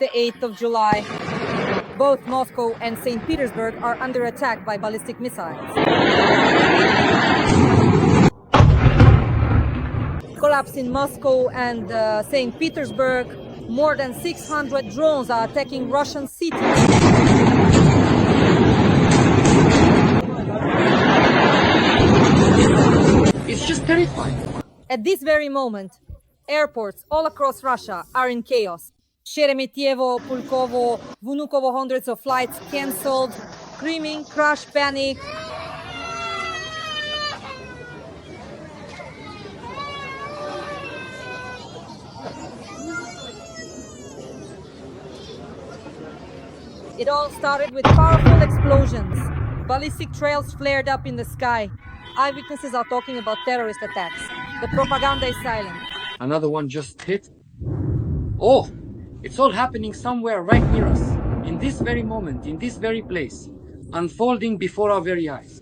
the 8th of July. Both Moscow and St. Petersburg are under attack by ballistic missiles. Collapse in Moscow and St. Petersburg. More than 600 drones are attacking Russian cities. It's just terrifying. At this very moment, airports all across Russia are in chaos. Sheremetyevo, Pulkovo, Vnukovo, hundreds of flights cancelled, screaming, crash, panic. It all started with powerful explosions. Ballistic trails flared up in the sky. Eyewitnesses are talking about terrorist attacks. The propaganda is silent. Another one just hit. Oh, it's all happening somewhere right near us. In this very moment, in this very place. Unfolding before our very eyes.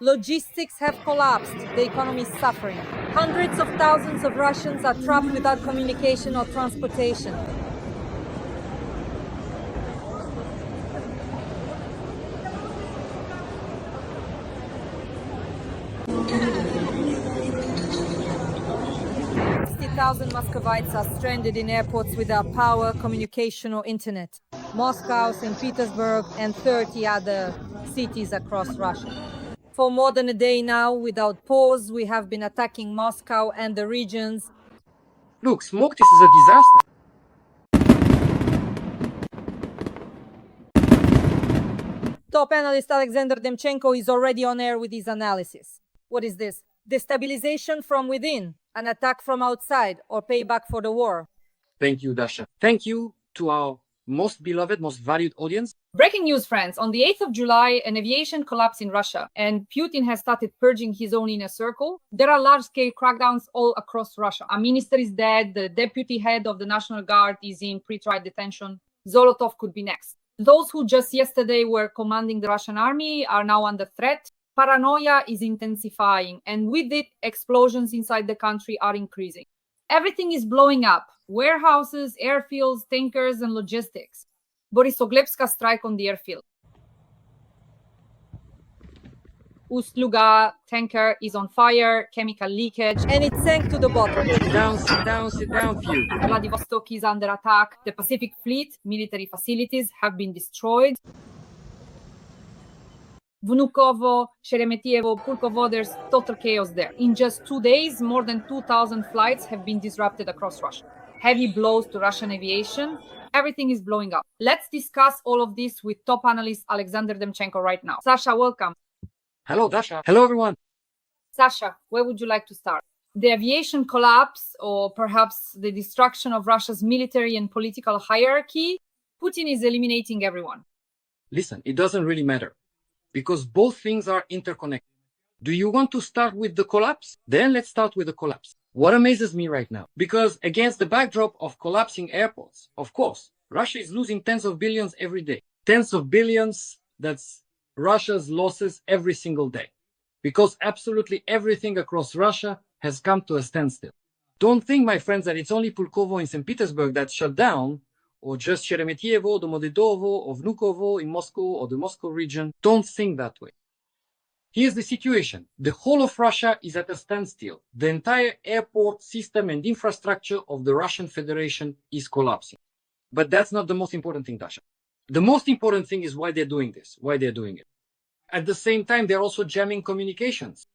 Logistics have collapsed. The economy is suffering. Hundreds of thousands of Russians are trapped without communication or transportation. Thousand Muscovites are stranded in airports without power, communication or internet. Moscow, St. Petersburg and 30 other cities across Russia. For more than a day now, without pause, we have been attacking Moscow and the regions. Look, smoke, this is a disaster. Top analyst Oleksandr Demchenko is already on air with his analysis. What is this? Destabilization from within, an attack from outside, or payback for the war? Thank you, Dasha. Thank you to our most beloved, most valued audience. Breaking news, friends. On the 8th of July, an aviation collapsed in Russia, and Putin has started purging his own inner circle. There are large-scale crackdowns all across Russia. A minister is dead. The deputy head of the National Guard is in pre-trial detention. Zolotov could be next. Those who just yesterday were commanding the Russian army are now under threat. Paranoia is intensifying, and with it, explosions inside the country are increasing. Everything is blowing up. Warehouses, airfields, tankers, and logistics. Borisoglebsk strike on the airfield. Ust-Luga tanker is on fire, chemical leakage, And it sank to the bottom. Sit down, few. Vladivostok is under attack. The Pacific Fleet military facilities have been destroyed. Vnukovo, Sheremetyevo, Pulkovo, there's total chaos there. In just 2 days, more than 2,000 flights have been disrupted across Russia. Heavy blows to Russian aviation. Everything is blowing up. Let's discuss all of this with top analyst Oleksandr Demchenko right now. Sasha, welcome. Hello, Dasha. Hello, everyone. Sasha, where would you like to start? The aviation collapse, or perhaps the destruction of Russia's military and political hierarchy? Putin is eliminating everyone. Listen, it doesn't really matter, because both things are interconnected. Do you want to start with the collapse? Then let's start with the collapse. What amazes me right now, because against the backdrop of collapsing airports, of course, Russia is losing tens of billions every day. Tens of billions, that's Russia's losses every single day. Because absolutely everything across Russia has come to a standstill. Don't think, my friends, that it's only Pulkovo in St. Petersburg that's shut down, or just Sheremetyevo, Domodedovo, or Vnukovo in Moscow, or the Moscow region. Don't think that way. Here's the situation. The whole of Russia is at a standstill. The entire airport system and infrastructure of the Russian Federation is collapsing. But that's not the most important thing, Dasha. The most important thing is why they're doing this, why they're doing it. At the same time, they're also jamming communications.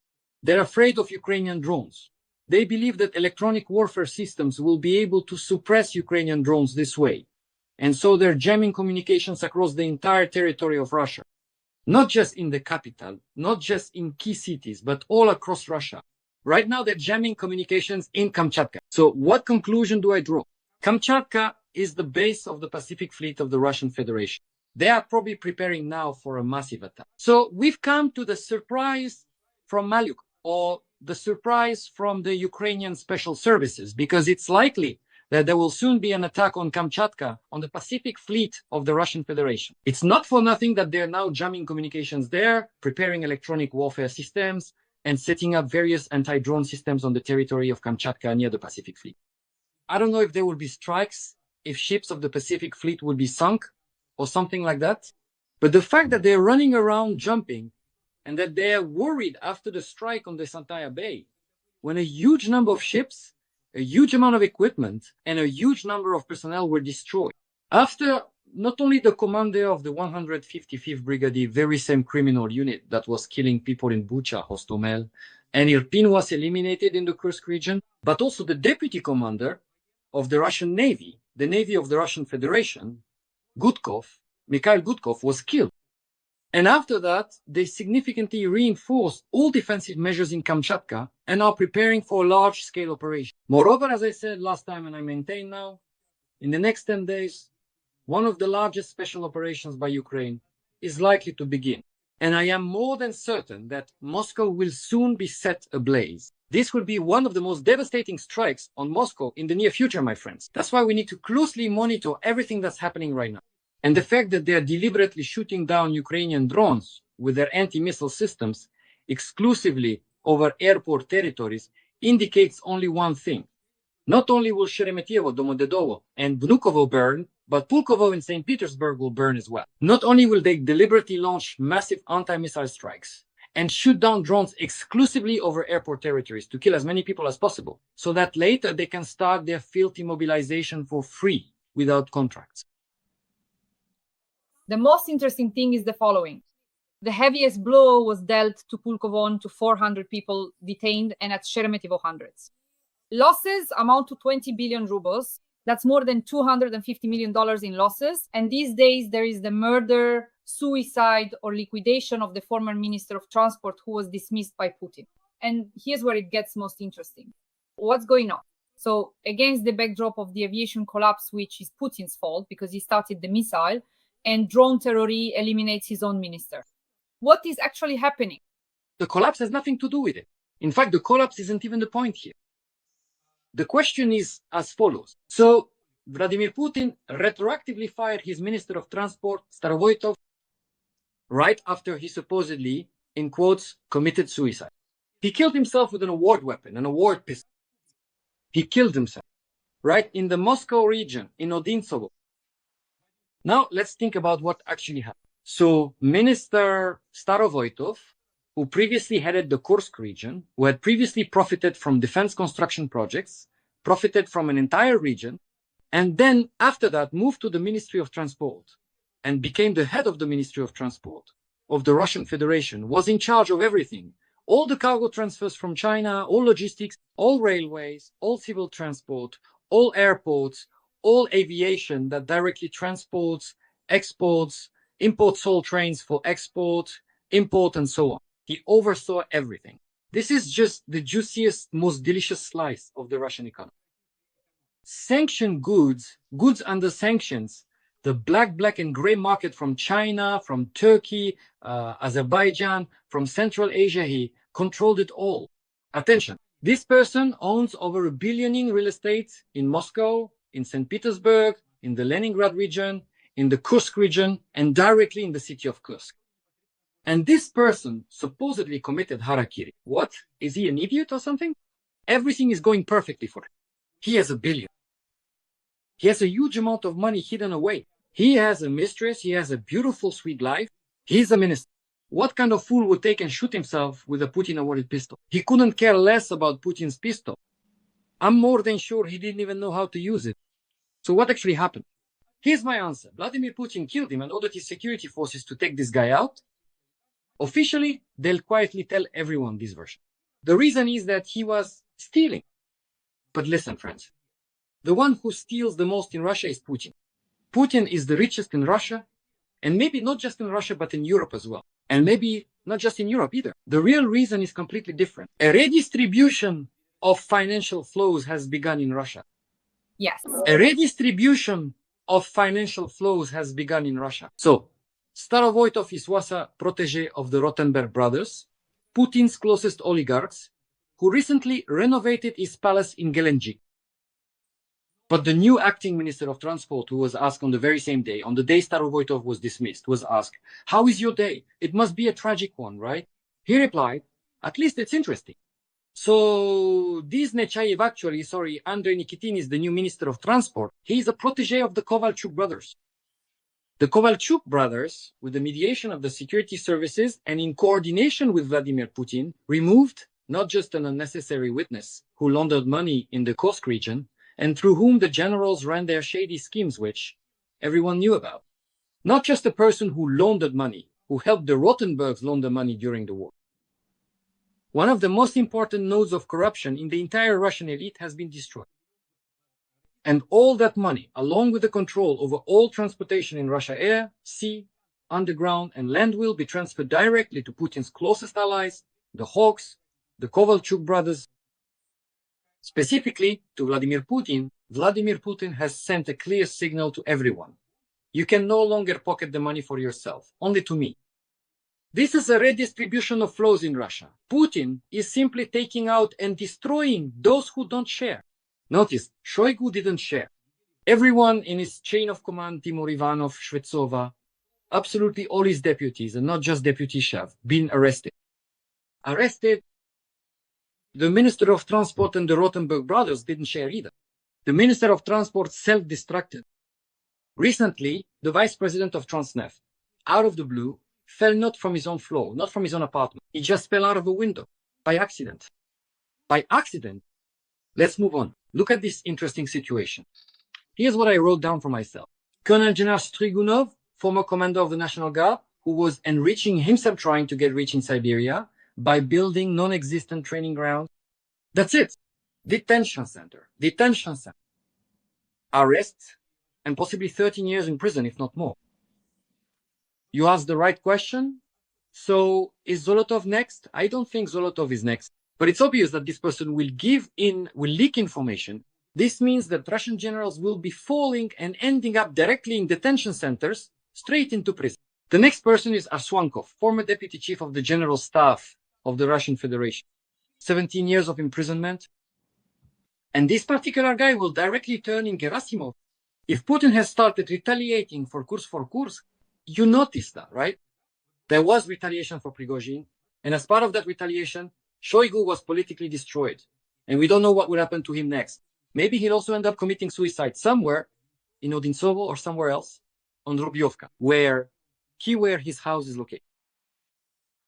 They're afraid of Ukrainian drones. They believe that electronic warfare systems will be able to suppress Ukrainian drones this way. And so they're jamming communications across the entire territory of Russia. Not just in the capital, not just in key cities, but all across Russia. Right now, they're jamming communications in Kamchatka. So what conclusion do I draw? Kamchatka is the base of the Pacific Fleet of the Russian Federation. They are probably preparing now for a massive attack. So we've come to the surprise from Maljuk, or the surprise from the Ukrainian special services, because it's likely that there will soon be an attack on Kamchatka, on the Pacific Fleet of the Russian Federation. It's not for nothing that they're now jamming communications there, preparing electronic warfare systems, and setting up various anti-drone systems on the territory of Kamchatka near the Pacific Fleet. I don't know if there will be strikes if ships of the Pacific Fleet would be sunk or something like that. But the fact that they're running around jumping and that they're worried after the strike on the Santaya Bay, when a huge number of ships, a huge amount of equipment, and a huge number of personnel were destroyed. After not only the commander of the 155th Brigade, very same criminal unit that was killing people in Bucha, Hostomel, and Irpin was eliminated in the Kursk region, but also the deputy commander of the Russian Navy, the Navy of the Russian Federation, Mikhail Gudkov, was killed. And after that, they significantly reinforced all defensive measures in Kamchatka and are preparing for a large-scale operation. Moreover, as I said last time, and I maintain now, in the next 10 days, one of the largest special operations by Ukraine is likely to begin. And I am more than certain that Moscow will soon be set ablaze. This will be one of the most devastating strikes on Moscow in the near future, my friends. That's why we need to closely monitor everything that's happening right now. And the fact that they are deliberately shooting down Ukrainian drones with their anti-missile systems exclusively over airport territories indicates only one thing. Not only will Sheremetyevo, Domodedovo, and Vnukovo burn, but Pulkovo and St. Petersburg will burn as well. Not only will they deliberately launch massive anti-missile strikes and shoot down drones exclusively over airport territories to kill as many people as possible, so that later they can start their filthy mobilization for free without contracts. The most interesting thing is the following. The heaviest blow was dealt to Pulkovo, to 400 people detained, and at Sheremetyevo hundreds. Losses amount to 20 billion rubles. That's more than $250 million in losses. And these days, there is the murder, suicide, or liquidation of the former Minister of Transport who was dismissed by Putin. And here's where it gets most interesting. What's going on? So against the backdrop of the aviation collapse, which is Putin's fault because he started the missile, and drone terror eliminates his own minister. What is actually happening? The collapse has nothing to do with it. In fact, the collapse isn't even the point here. The question is as follows. So Vladimir Putin retroactively fired his Minister of Transport, Starovoytov, right after he supposedly, in quotes, committed suicide. He killed himself with an award weapon, an award pistol. He killed himself, right in the Moscow region, in Odintsovo. Now, let's think about what actually happened. So Minister Starovoytov, who previously headed the Kursk region, who had previously profited from defense construction projects, profited from an entire region, and then after that moved to the Ministry of Transport and became the head of the Ministry of Transport of the Russian Federation, was in charge of everything. All the cargo transfers from China, all logistics, all railways, all civil transport, all airports, all aviation that directly transports, exports, imports all trains for export, import, and so on. He oversaw everything. This is just the juiciest, most delicious slice of the Russian economy. Sanctioned goods, goods under sanctions, the black and gray market from China, from Turkey, Azerbaijan, from Central Asia, he controlled it all. Attention, this person owns over $1 billion in real estate in Moscow, in St. Petersburg, in the Leningrad region, in the Kursk region, and directly in the city of Kursk. And this person supposedly committed harakiri. What? Is he an idiot or something? Everything is going perfectly for him. He has $1 billion. He has a huge amount of money hidden away. He has a mistress. He has a beautiful, sweet life. He's a minister. What kind of fool would take and shoot himself with a Putin-awarded pistol? He couldn't care less about Putin's pistol. I'm more than sure he didn't even know how to use it. So what actually happened? Here's my answer. Vladimir Putin killed him and ordered his security forces to take this guy out. Officially, they'll quietly tell everyone this version. The reason is that he was stealing. But listen, friends, the one who steals the most in Russia is Putin. Putin is the richest in Russia, and maybe not just in Russia, but in Europe as well. And maybe not just in Europe either. The real reason is completely different. A redistribution of financial flows has begun in Russia. Yes. A redistribution of financial flows has begun in Russia. So, Starovoytov was a protege of the Rotenberg brothers, Putin's closest oligarchs, who recently renovated his palace in Gelendzhik. But the new acting Minister of Transport, who was asked on the very same day, on the day Starovoytov was dismissed, was asked, "How is your day? It must be a tragic one, right?" He replied, "At least it's interesting." So this Nechayev actually, Andrei Nikitin is the new Minister of Transport. He is a protege of the Kovalchuk brothers. The Kovalchuk brothers, with the mediation of the security services and in coordination with Vladimir Putin, removed not just an unnecessary witness who laundered money in the Kursk region and through whom the generals ran their shady schemes, which everyone knew about. Not just a person who laundered money, who helped the Rotenbergs launder money during the war. One of the most important nodes of corruption in the entire Russian elite has been destroyed. And all that money, along with the control over all transportation in Russia, air, sea, underground, and land, will be transferred directly to Putin's closest allies, the Hawks, the Kovalchuk brothers. Specifically to Vladimir Putin has sent a clear signal to everyone. You can no longer pocket the money for yourself, only to me. This is a redistribution of flows in Russia. Putin is simply taking out and destroying those who don't share. Notice, Shoigu didn't share. Everyone in his chain of command, Timur Ivanov, Shvetsova, absolutely all his deputies, and not just Deputy Shav, been arrested. The Minister of Transport and the Rotenberg brothers didn't share either. The Minister of Transport self-destructed. Recently, the Vice President of Transneft, out of the blue, fell not from his own floor, not from his own apartment. He just fell out of a window by accident. By accident. Let's move on. Look at this interesting situation. Here's what I wrote down for myself. Colonel General Strigunov, former commander of the National Guard, who was enriching himself trying to get rich in Siberia by building non-existent training grounds. That's it. Detention center. Arrest and possibly 13 years in prison, if not more. You asked the right question. So is Zolotov next? I don't think Zolotov is next. But it's obvious that this person will leak information. This means that Russian generals will be falling and ending up directly in detention centers, straight into prison. The next person is Arswankov, former deputy chief of the general staff of the Russian Federation. 17 years of imprisonment. And this particular guy will directly turn in Gerasimov. If Putin has started retaliating for Kursk, you noticed that, right? There was retaliation for Prigozhin. And as part of that retaliation, Shoigu was politically destroyed. And we don't know what will happen to him next. Maybe he'll also end up committing suicide somewhere in Odintsovo or somewhere else on Rubyovka, where his house is located.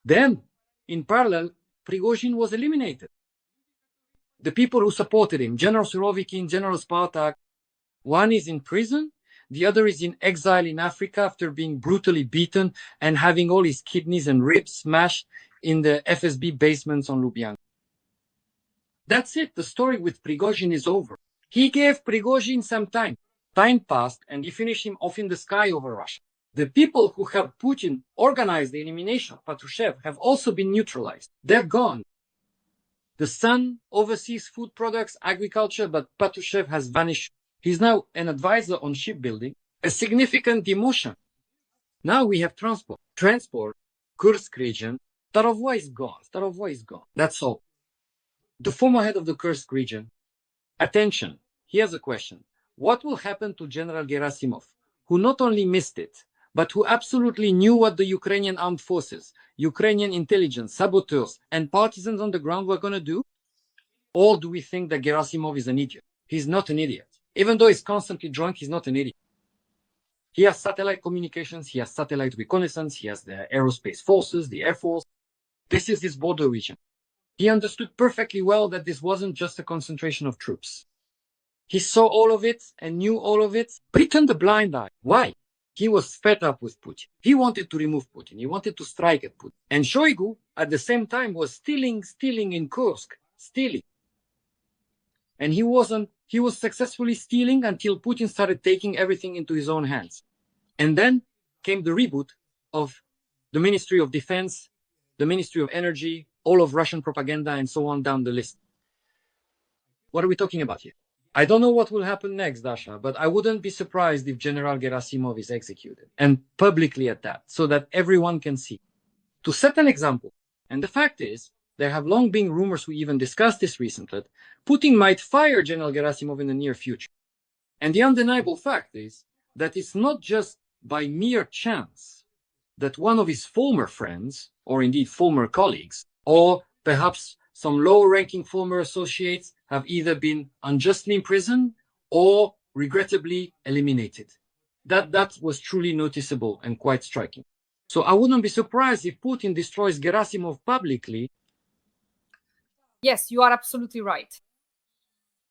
Then, in parallel, Prigozhin was eliminated. The people who supported him, General Surovikin, General Spartak, one is in prison, the other is in exile in Africa after being brutally beaten and having all his kidneys and ribs smashed in the FSB basements on Lubyanka. That's it. The story with Prigozhin is over. He gave Prigozhin some time. Time passed and he finished him off in the sky over Russia. The people who helped Putin organize the elimination of Patrushev have also been neutralized. They're gone. The son oversees food products, agriculture, but Patrushev has vanished. He's now an advisor on shipbuilding, a significant demotion. Now we have transport, Kursk region. Starovoy is gone. That's all. The former head of the Kursk region. Attention, here's a question. What will happen to General Gerasimov, who not only missed it, but who absolutely knew what the Ukrainian armed forces, Ukrainian intelligence, saboteurs, and partisans on the ground were going to do? Or do we think that Gerasimov is an idiot? He's not an idiot. Even though he's constantly drunk, he's not an idiot. He has satellite communications, he has satellite reconnaissance, he has the aerospace forces, the air force. This is his border region. He understood perfectly well that this wasn't just a concentration of troops. He saw all of it and knew all of it, but he turned a blind eye. Why? He was fed up with Putin. He wanted to remove Putin. He wanted to strike at Putin. And Shoigu, at the same time, was stealing in Kursk. And he was successfully stealing until Putin started taking everything into his own hands. And then came the reboot of the Ministry of Defense, the Ministry of Energy, all of Russian propaganda, and so on down the list. What are we talking about here? I don't know what will happen next, Dasha, but I wouldn't be surprised if General Gerasimov is executed, and publicly at that, so that everyone can see. To set an example, and the fact is, there have long been rumors, we even discussed this recently, Putin might fire General Gerasimov in the near future. And the undeniable fact is that it's not just by mere chance that one of his former friends, or indeed former colleagues, or perhaps some low-ranking former associates have either been unjustly imprisoned or regrettably eliminated. That was truly noticeable and quite striking. So I wouldn't be surprised if Putin destroys Gerasimov publicly. Yes, you are absolutely right.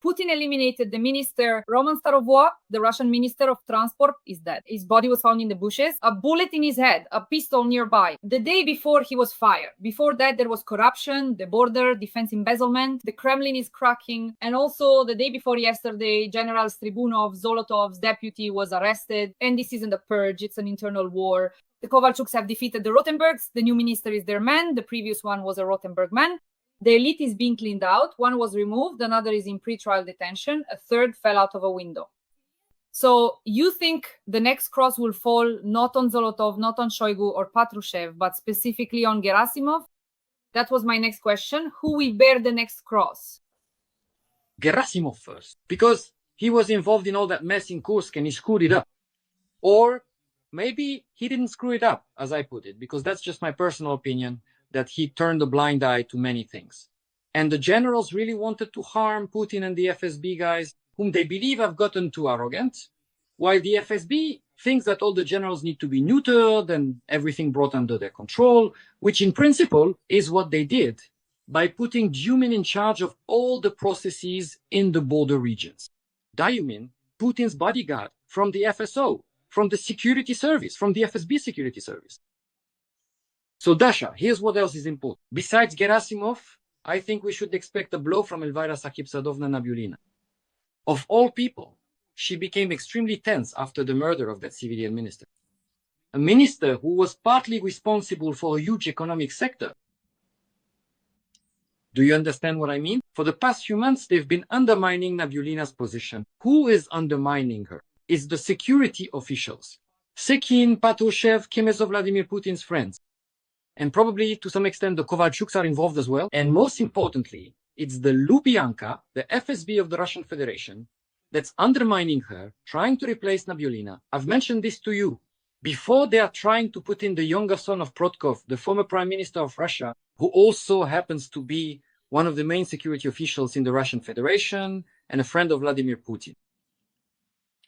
Putin eliminated the minister Roman Starovoa, the Russian minister of transport, is dead. His body was found in the bushes, a bullet in his head, a pistol nearby. The day before he was fired. Before that, there was corruption, the border, defense embezzlement, the Kremlin is cracking, and also the day before yesterday, General Stribunov, Zolotov's deputy, was arrested. And this isn't a purge, it's an internal war. The Kovalchuks have defeated the Rotenbergs. The new minister is their man. The previous one was a Rotenberg man. The elite is being cleaned out. One was removed, another is in pre-trial detention, a third fell out of a window. So you think the next cross will fall not on Zolotov, not on Shoigu or Patrushev, but specifically on Gerasimov? That was my next question. Who will bear the next cross? Gerasimov first, because he was involved in all that mess in Kursk and he screwed it up. Or maybe he didn't screw it up, as I put it, because that's just my personal opinion, that he turned a blind eye to many things. And the generals really wanted to harm Putin and the FSB guys, whom they believe have gotten too arrogant, while the FSB thinks that all the generals need to be neutered and everything brought under their control, which in principle is what they did by putting Dyumin in charge of all the processes in the border regions. Dyumin, Putin's bodyguard from the FSO, from the security service, from the FSB security service. So Dasha, here's what else is important. Besides Gerasimov, I think we should expect a blow from Elvira Sakhib-Sadovna Nabiulina. Of all people, she became extremely tense after the murder of that civilian minister. A minister who was partly responsible for a huge economic sector. Do you understand what I mean? For the past few months, they've been undermining Nabiulina's position. Who is undermining her? It's the security officials. Sekin, Patrushev, Kimezov, Vladimir Putin's friends. And probably to some extent the Kovalchuks are involved as well. And most importantly, it's the Lubyanka, the FSB of the Russian Federation, that's undermining her, trying to replace Nabiulina. I've mentioned this to you. Before they are trying to put in the younger son of Protkov, the former prime minister of Russia, who also happens to be one of the main security officials in the Russian Federation and a friend of Vladimir Putin.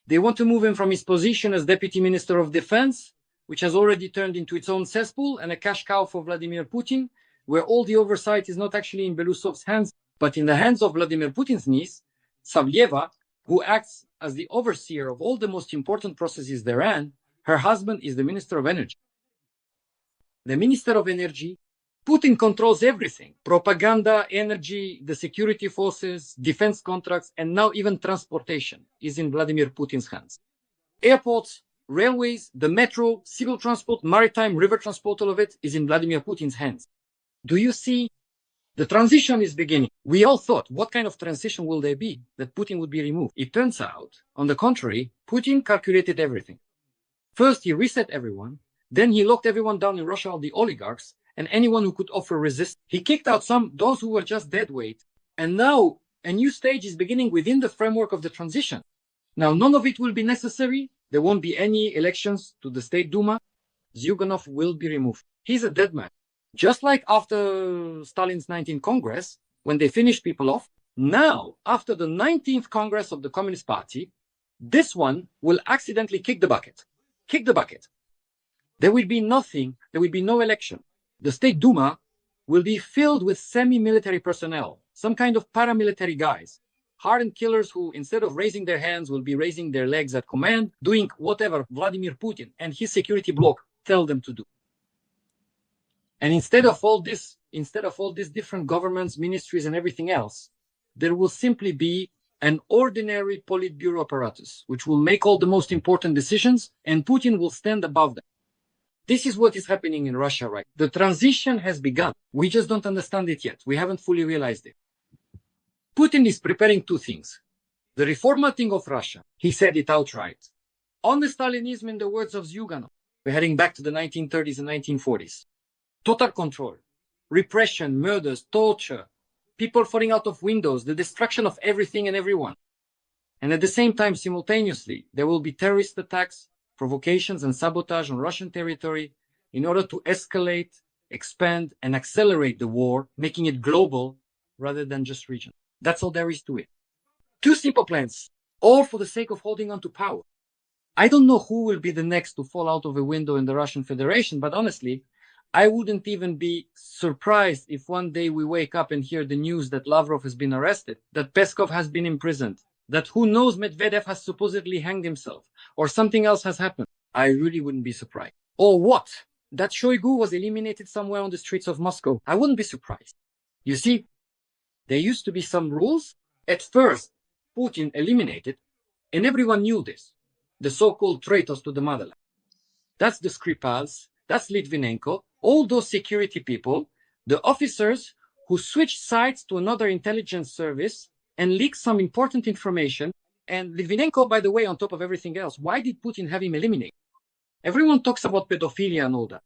They want to move him from his position as deputy minister of defense, which has already turned into its own cesspool and a cash cow for Vladimir Putin, where all the oversight is not actually in Belousov's hands, but in the hands of Vladimir Putin's niece, Shchaslyva, who acts as the overseer of all the most important processes therein. Her husband is the Minister of Energy. The Minister of Energy, Putin controls everything. Propaganda, energy, the security forces, defense contracts, and now even transportation is in Vladimir Putin's hands. Airports, railways, the metro, civil transport, maritime, river transport, all of it is in Vladimir Putin's hands. Do you see? The transition is beginning. We all thought, what kind of transition will there be that Putin would be removed? It turns out, on the contrary, Putin calculated everything. First, he reset everyone. Then he locked everyone down in Russia, all the oligarchs, and anyone who could offer resistance. He kicked out those who were just dead weight. And now a new stage is beginning within the framework of the transition. Now, none of it will be necessary. There won't be any elections to the State Duma. Zyuganov will be removed. He's a dead man. Just like after Stalin's 19th Congress, when they finished people off, now, after the 19th Congress of the Communist Party, this one will accidentally kick the bucket. Kick the bucket. There will be nothing. There will be no election. The State Duma will be filled with semi-military personnel, some kind of paramilitary guys, hardened killers who, instead of raising their hands, will be raising their legs at command, doing whatever Vladimir Putin and his security bloc tell them to do. And instead of all these different governments, ministries, and everything else, there will simply be an ordinary Politburo apparatus, which will make all the most important decisions, and Putin will stand above them. This is what is happening in Russia right now. The transition has begun. We just don't understand it yet. We haven't fully realized it. Putin is preparing two things. The reformatting of Russia. He said it outright. On the Stalinism, in the words of Zyuganov. We're heading back to the 1930s and 1940s. Total control, repression, murders, torture, people falling out of windows, the destruction of everything and everyone. And at the same time, simultaneously, there will be terrorist attacks, provocations, and sabotage on Russian territory in order to escalate, expand, and accelerate the war, making it global rather than just region. That's all there is to it. Two simple plans, all for the sake of holding on to power. I don't know who will be the next to fall out of a window in the Russian Federation, but honestly, I wouldn't even be surprised if one day we wake up and hear the news that Lavrov has been arrested, that Peskov has been imprisoned, that who knows Medvedev has supposedly hanged himself, or something else has happened. I really wouldn't be surprised. Or what? That Shoigu was eliminated somewhere on the streets of Moscow. I wouldn't be surprised. You see, there used to be some rules. At first, Putin eliminated, and everyone knew this. The so-called traitors to the motherland. That's the Skripals, that's Litvinenko, all those security people, the officers who switched sides to another intelligence service and leaked some important information. And Litvinenko, by the way, on top of everything else, why did Putin have him eliminated? Everyone talks about pedophilia and all that.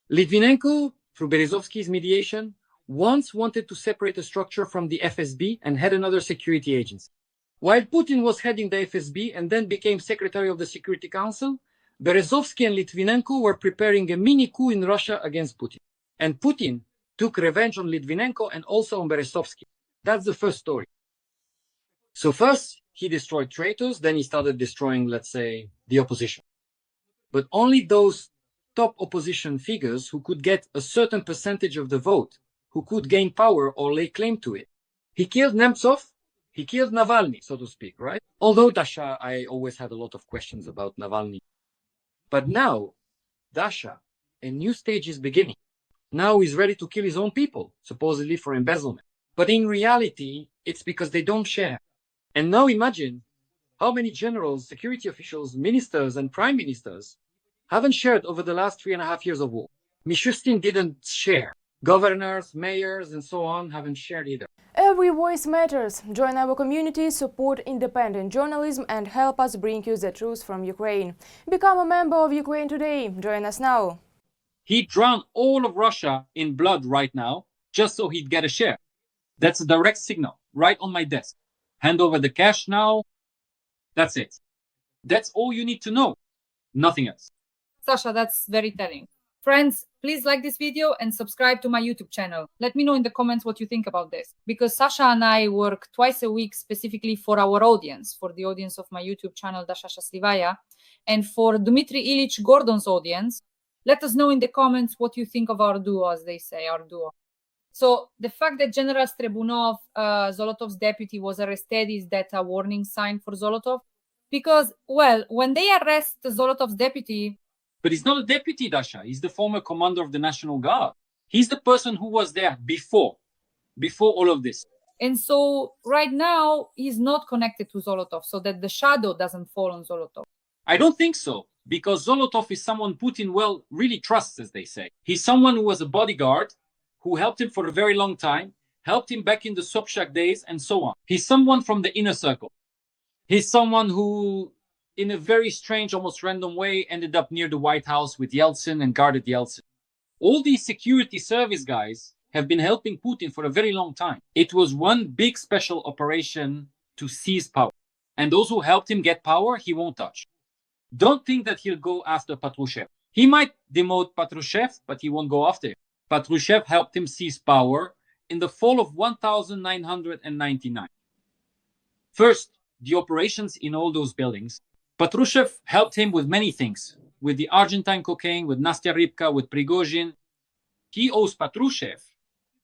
Litvinenko, through Berezovsky's mediation, once wanted to separate the structure from the FSB and had another security agency. While Putin was heading the FSB and then became secretary of the Security Council, Berezovsky and Litvinenko were preparing a mini coup in Russia against Putin. And Putin took revenge on Litvinenko and also on Berezovsky. That's the first story. So first, he destroyed traitors, then he started destroying, let's say, the opposition. But only those top opposition figures who could get a certain percentage of the vote, who could gain power or lay claim to it. He killed Nemtsov, he killed Navalny, so to speak, right? Although Dasha, I always had a lot of questions about Navalny. But now, Dasha, a new stage is beginning. Now he's ready to kill his own people, supposedly for embezzlement. But in reality, it's because they don't share. And now imagine how many generals, security officials, ministers, and prime ministers haven't shared over the last 3.5 years of war. Mishustin didn't share. Governors, mayors, and so on haven't shared either. Every voice matters. Join our community, support independent journalism and help us bring you the truth from Ukraine. Become a member of Ukraine today. Join us now. He'd drown all of Russia in blood right now, just so he'd get a share. That's a direct signal, right on my desk. Hand over the cash now. That's it. That's all you need to know. Nothing else. Sasha, that's very telling. Friends, please like this video and subscribe to my YouTube channel. Let me know in the comments what you think about this. Because Sasha and I work twice a week specifically for our audience, for the audience of my YouTube channel, Dasha Shchaslyva, and for Dmitry Ilyich Gordon's audience. Let us know in the comments what you think of our duo, as they say, our duo. So the fact that General Strebunov, Zolotov's deputy, was arrested, is that a warning sign for Zolotov? Because, well, when they arrest Zolotov's deputy... But he's not a deputy, Dasha. He's the former commander of the National Guard. He's the person who was there before all of this. And so right now, he's not connected to Zolotov, so that the shadow doesn't fall on Zolotov. I don't think so, because Zolotov is someone Putin, well, really trusts, as they say. He's someone who was a bodyguard, who helped him for a very long time, helped him back in the Sobchak days, and so on. He's someone from the inner circle. He's someone who, in a very strange, almost random way, ended up near the White House with Yeltsin and guarded Yeltsin. All these security service guys have been helping Putin for a very long time. It was one big special operation to seize power. And those who helped him get power, he won't touch. Don't think that he'll go after Patrushev. He might demote Patrushev, but he won't go after him. Patrushev helped him seize power in the fall of 1999. First, the operations in all those buildings. Patrushev helped him with many things, with the Argentine cocaine, with Nastya Rybka, with Prigozhin. He owes Patrushev,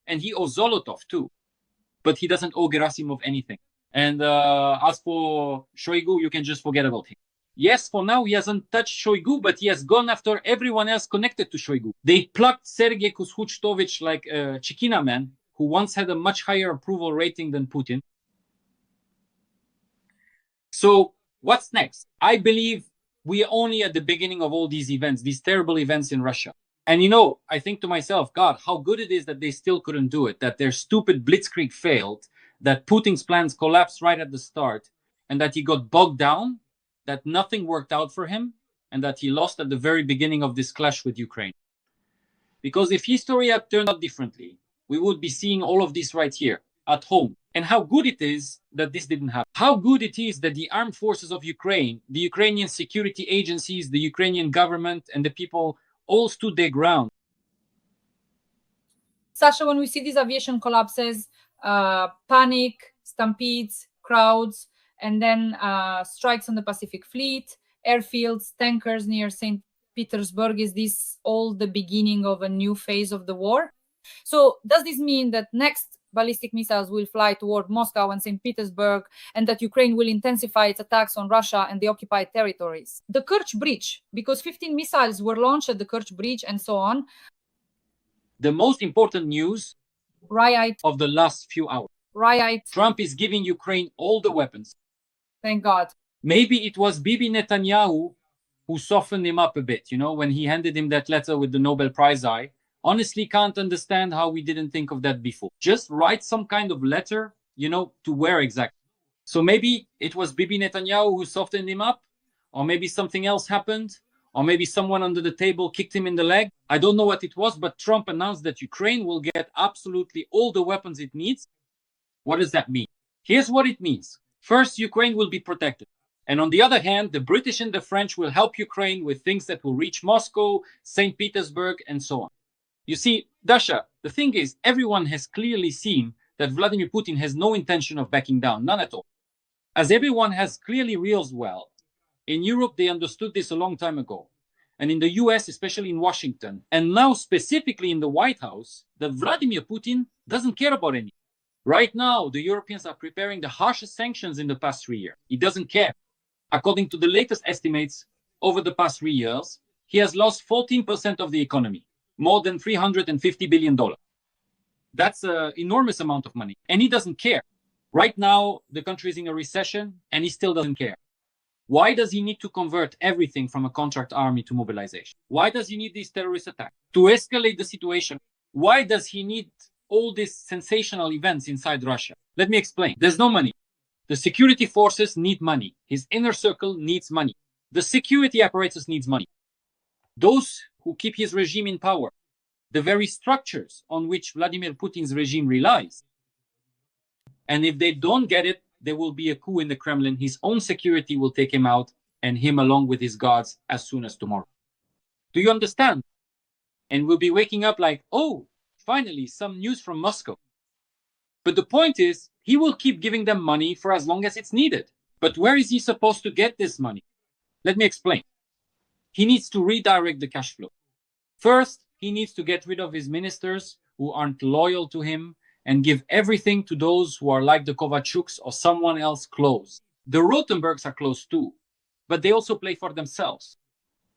and he owes Zolotov too, but he doesn't owe Gerasimov anything. And as for Shoigu, you can just forget about him. Yes, for now he hasn't touched Shoigu, but he has gone after everyone else connected to Shoigu. They plucked Sergei Kuzhuchtovich like a Chikina man, who once had a much higher approval rating than Putin. So what's next? I believe we are only at the beginning of all these events, these terrible events in Russia. And you know, I think to myself, God, how good it is that they still couldn't do it, that their stupid blitzkrieg failed, that Putin's plans collapsed right at the start, and that he got bogged down, that nothing worked out for him, and that he lost at the very beginning of this clash with Ukraine. Because if history had turned out differently, we would be seeing all of this right here, at home. And how good it is that this didn't happen. How good it is that the armed forces of Ukraine, the Ukrainian security agencies, the Ukrainian government, and the people all stood their ground. Sasha, when we see these aviation collapses, panic, stampedes, crowds, and then strikes on the Pacific Fleet, airfields, tankers near St. Petersburg, is this all the beginning of a new phase of the war? So does this mean that next ballistic missiles will fly toward Moscow and St. Petersburg, and that Ukraine will intensify its attacks on Russia and the occupied territories? The Kerch Bridge, because 15 missiles were launched at the Kerch Bridge and so on. The most important news of the last few hours. Trump is giving Ukraine all the weapons. Thank God. Maybe it was Bibi Netanyahu who softened him up a bit, when he handed him that letter with the Nobel Prize eye. Honestly, can't understand how we didn't think of that before. Just write some kind of letter, to where exactly. So maybe it was Bibi Netanyahu who softened him up, or maybe something else happened, or maybe someone under the table kicked him in the leg. I don't know what it was, but Trump announced that Ukraine will get absolutely all the weapons it needs. What does that mean? Here's what it means. First, Ukraine will be protected. And on the other hand, the British and the French will help Ukraine with things that will reach Moscow, St. Petersburg, and so on. You see, Dasha, the thing is, everyone has clearly seen that Vladimir Putin has no intention of backing down, none at all. As everyone has clearly realized well, in Europe they understood this a long time ago. And in the US, especially in Washington, and now specifically in the White House, that Vladimir Putin doesn't care about anything. Right now, the Europeans are preparing the harshest sanctions in the past 3 years. He doesn't care. According to the latest estimates, over the past 3 years, he has lost 14% of the economy, more than $350 billion. That's an enormous amount of money. And he doesn't care. Right now, the country is in a recession, and he still doesn't care. Why does he need to convert everything from a contract army to mobilization? Why does he need these terrorist attacks? To escalate the situation. Why does he need all these sensational events inside Russia? Let me explain. There's no money. The security forces need money. His inner circle needs money. The security apparatus needs money. Those who keep his regime in power, the very structures on which Vladimir Putin's regime relies. And if they don't get it, there will be a coup in the Kremlin. His own security will take him out, and him along with his guards as soon as tomorrow. Do you understand? And we'll be waking up like, oh, finally, some news from Moscow. But the point is, he will keep giving them money for as long as it's needed. But where is he supposed to get this money? Let me explain. He needs to redirect the cash flow. First, he needs to get rid of his ministers who aren't loyal to him and give everything to those who are like the Kovalchuks or someone else close. The Rotenbergs are close too, but they also play for themselves.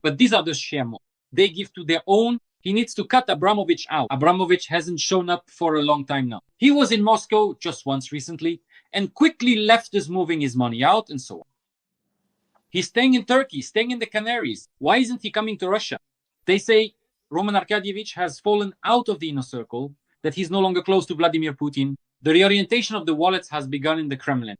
But these are the Shemo. They give to their own. He needs to cut Abramovich out. Abramovich hasn't shown up for a long time now. He was in Moscow just once recently and quickly left us moving his money out and so on. He's staying in Turkey, staying in the Canaries. Why isn't he coming to Russia? They say Roman Arkadyevich has fallen out of the inner circle, that he's no longer close to Vladimir Putin. The reorientation of the wallets has begun in the Kremlin.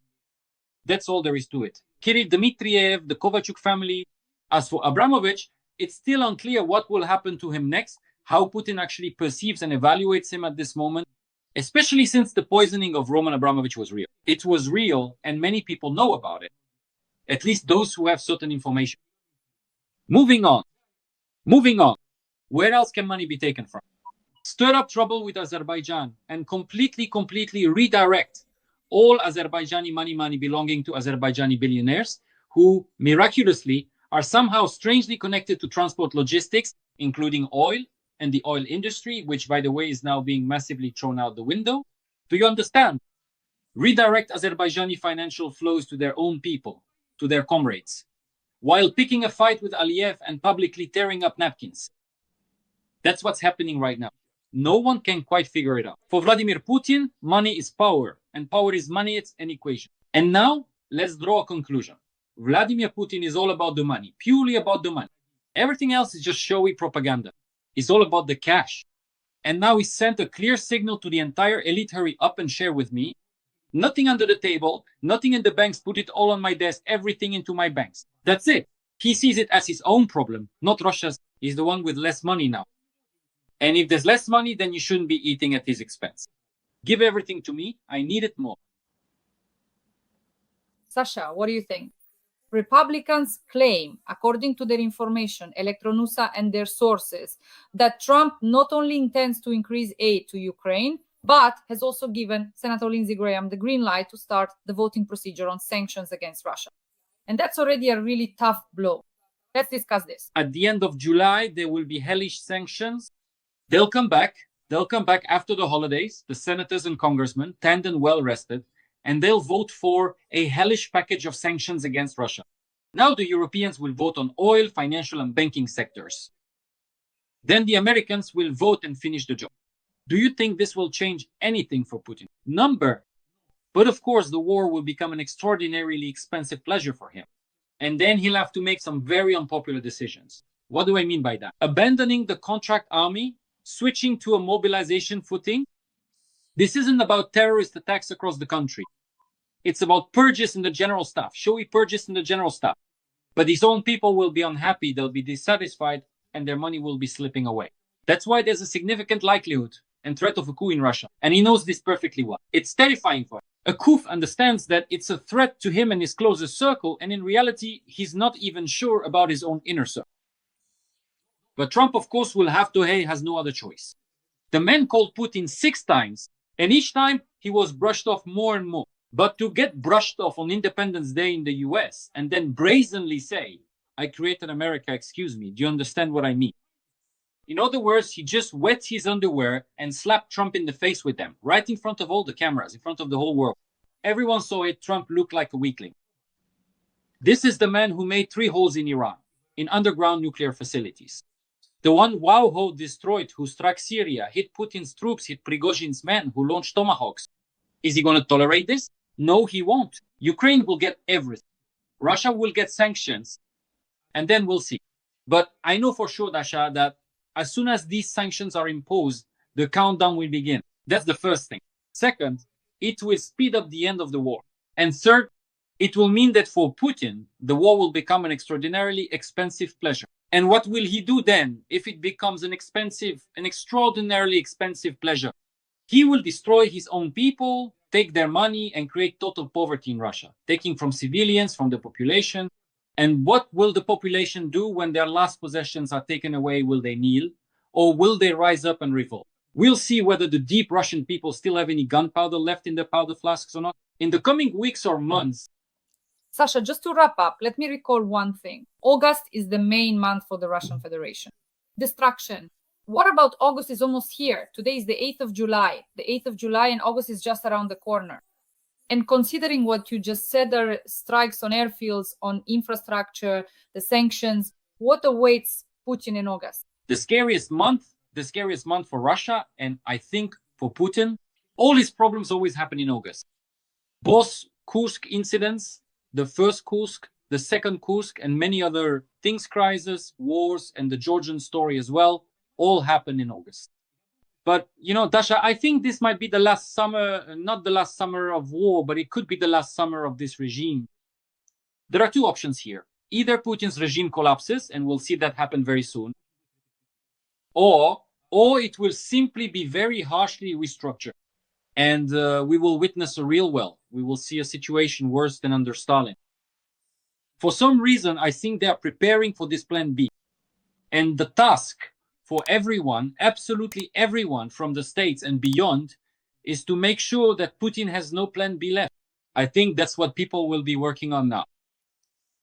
That's all there is to it. Kirill Dmitriev, the Kovalchuk family. As for Abramovich, it's still unclear what will happen to him next, how Putin actually perceives and evaluates him at this moment, especially since the poisoning of Roman Abramovich was real. It was real, and many people know about it. At least those who have certain information. Moving on. Where else can money be taken from? Stir up trouble with Azerbaijan and completely redirect all Azerbaijani money belonging to Azerbaijani billionaires who miraculously are somehow strangely connected to transport logistics, including oil and the oil industry, which, by the way, is now being massively thrown out the window. Do you understand? Redirect Azerbaijani financial flows to their own people, to their comrades, while picking a fight with Aliyev and publicly tearing up napkins. That's what's happening right now. No one can quite figure it out. For Vladimir Putin, money is power, and power is money. It's an equation. And now, let's draw a conclusion. Vladimir Putin is all about the money, purely about the money. Everything else is just showy propaganda. It's all about the cash. And now he sent a clear signal to the entire elite, hurry up and share with me. Nothing under the table, nothing in the banks, put it all on my desk, everything into my banks. That's it. He sees it as his own problem, not Russia's. He's the one with less money now. And if there's less money, then you shouldn't be eating at his expense. Give everything to me. I need it more. Sasha, what do you think? Republicans claim, according to their information, Elektronusa and their sources, that Trump not only intends to increase aid to Ukraine, but has also given Senator Lindsey Graham the green light to start the voting procedure on sanctions against Russia. And that's already a really tough blow. Let's discuss this. At the end of July, there will be hellish sanctions. They'll come back. They'll come back after the holidays, the senators and congressmen, tanned and well rested, and they'll vote for a hellish package of sanctions against Russia. Now the Europeans will vote on oil, financial, and banking sectors. Then the Americans will vote and finish the job. Do you think this will change anything for Putin? Number. But of course, the war will become an extraordinarily expensive pleasure for him. And then he'll have to make some very unpopular decisions. What do I mean by that? Abandoning the contract army, switching to a mobilization footing. This isn't about terrorist attacks across the country. It's about purges in the general staff, showy purges in the general staff. But his own people will be unhappy, they'll be dissatisfied, and their money will be slipping away. That's why there's a significant likelihood and threat of a coup in Russia. And he knows this perfectly well. It's terrifying for him. A coup understands that it's a threat to him and his closest circle, and in reality, he's not even sure about his own inner circle. But Trump, of course, will have to, has no other choice. The man called Putin 6 times, and each time he was brushed off more and more. But to get brushed off on Independence Day in the US and then brazenly say, I created America, excuse me, do you understand what I mean? In other words, he just wet his underwear and slapped Trump in the face with them, right in front of all the cameras, in front of the whole world. Everyone saw it. Trump looked like a weakling. This is the man who made 3 holes in Iran, in underground nuclear facilities. The one Wauho destroyed, who struck Syria, hit Putin's troops, hit Prigozhin's men, who launched tomahawks. Is he going to tolerate this? No, he won't. Ukraine will get everything. Russia will get sanctions, and then we'll see. But I know for sure, Dasha, that as soon as these sanctions are imposed, the countdown will begin. That's the first thing. Second, it will speed up the end of the war. And third, it will mean that for Putin, the war will become an extraordinarily expensive pleasure. And what will he do then if it becomes an extraordinarily expensive pleasure? He will destroy his own people, take their money, and create total poverty in Russia, taking from civilians, from the population. And what will the population do when their last possessions are taken away? Will they kneel? Or will they rise up and revolt? We'll see whether the deep Russian people still have any gunpowder left in their powder flasks or not. In the coming weeks or months. Sasha, just to wrap up, let me recall one thing. August is the main month for the Russian Federation. Destruction. What about August is almost here? Today is the 8th of July. The 8th of July and August is just around the corner. And considering what you just said, there are strikes on airfields, on infrastructure, the sanctions, what awaits Putin in August? The scariest month for Russia, and I think for Putin, all his problems always happen in August. Both Kursk incidents, the first Kursk, the second Kursk, and many other things, crises, wars, and the Georgian story as well, all happen in August. But, Dasha, I think this might be the last summer, not the last summer of war, but it could be the last summer of this regime. There are 2 options here. Either Putin's regime collapses, and we'll see that happen very soon, or it will simply be very harshly restructured. And we will witness a real we will see a situation worse than under Stalin. For some reason, I think they are preparing for this plan B. And the task for everyone, absolutely everyone from the States and beyond, is to make sure that Putin has no plan B left. I think that's what people will be working on now.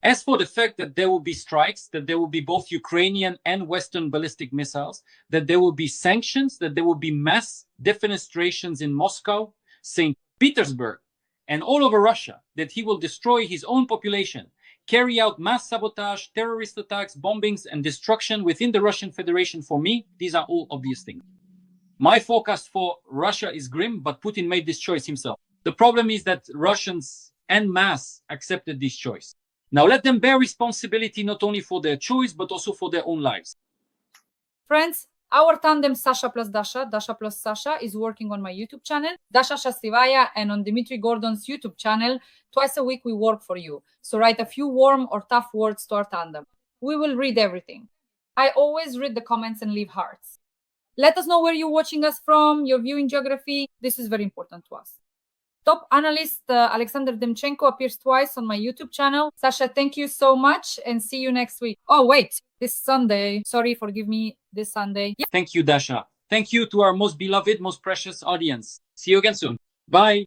As for the fact that there will be strikes, that there will be both Ukrainian and Western ballistic missiles, that there will be sanctions, that there will be mass defenestrations in Moscow, St. Petersburg, and all over Russia, that he will destroy his own population, carry out mass sabotage, terrorist attacks, bombings, and destruction within the Russian Federation. For me, these are all obvious things. My forecast for Russia is grim, but Putin made this choice himself. The problem is that Russians en masse accepted this choice. Now let them bear responsibility not only for their choice, but also for their own lives. Friends, our tandem Sasha plus Dasha, Dasha plus Sasha, is working on my YouTube channel, Dasha Shchaslyva, and on Dmitry Gordon's YouTube channel. Twice a week we work for you. So write a few warm or tough words to our tandem. We will read everything. I always read the comments and leave hearts. Let us know where you're watching us from, your viewing geography. This is very important to us. Top analyst Oleksandr Demchenko appears twice on my YouTube channel. Sasha, thank you so much and see you next week. Oh, wait, this Sunday. Sorry, forgive me, this Sunday. Yeah. Thank you, Dasha. Thank you to our most beloved, most precious audience. See you again soon. Bye.